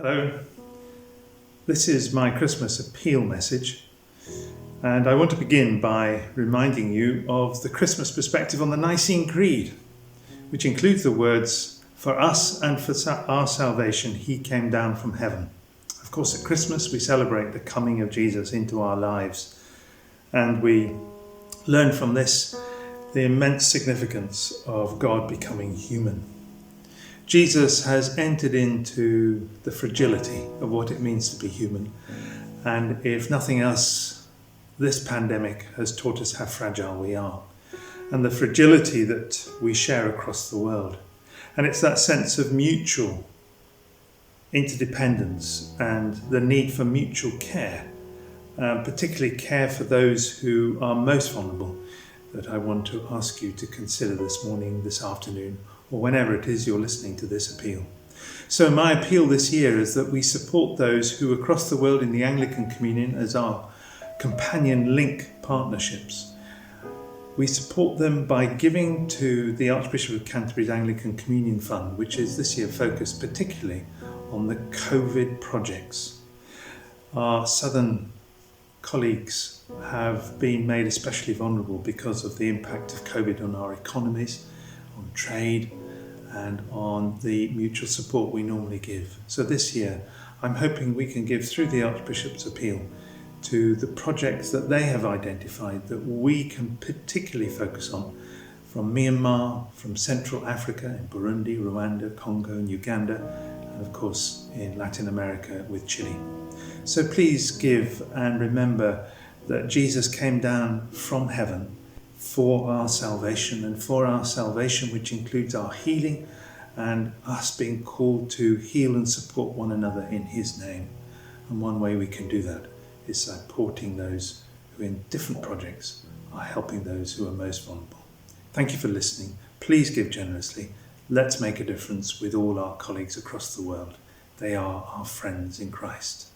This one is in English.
Hello, this is my Christmas appeal message, and I want to begin by reminding you of the Christmas perspective on the Nicene Creed, which includes the words, "For us and for our salvation he came down from heaven." Of course, at Christmas we celebrate the coming of Jesus into our lives, and we learn from this the immense significance of God becoming human. Jesus has entered into the fragility of what it means to be human, and if nothing else, this pandemic has taught us how fragile we are and the fragility that we share across the world. And it's that sense of mutual interdependence and the need for mutual care, particularly care for those who are most vulnerable, that I want to ask you to consider this morning, this afternoon, or whenever it is you're listening to this appeal. So my appeal this year is that we support those who across the world in the Anglican Communion as our companion link partnerships. We support them by giving to the Archbishop of Canterbury's Anglican Communion Fund, which is this year focused particularly on the COVID projects. Our southern colleagues have been made especially vulnerable because of the impact of COVID on our economies, on trade, and on the mutual support we normally give. So this year, I'm hoping we can give through the Archbishop's appeal to the projects that they have identified that we can particularly focus on, from Myanmar, from Central Africa, in Burundi, Rwanda, Congo, and Uganda, and of course in Latin America with Chile. So please give and remember that Jesus came down from heaven for our salvation, and for our salvation, which includes our healing and us being called to heal and support one another in his name. And one way we can do that is supporting those who in different projects are helping those who are most vulnerable. Thank you for listening. Please give generously. Let's make a difference with all our colleagues across the world. They are our friends in Christ.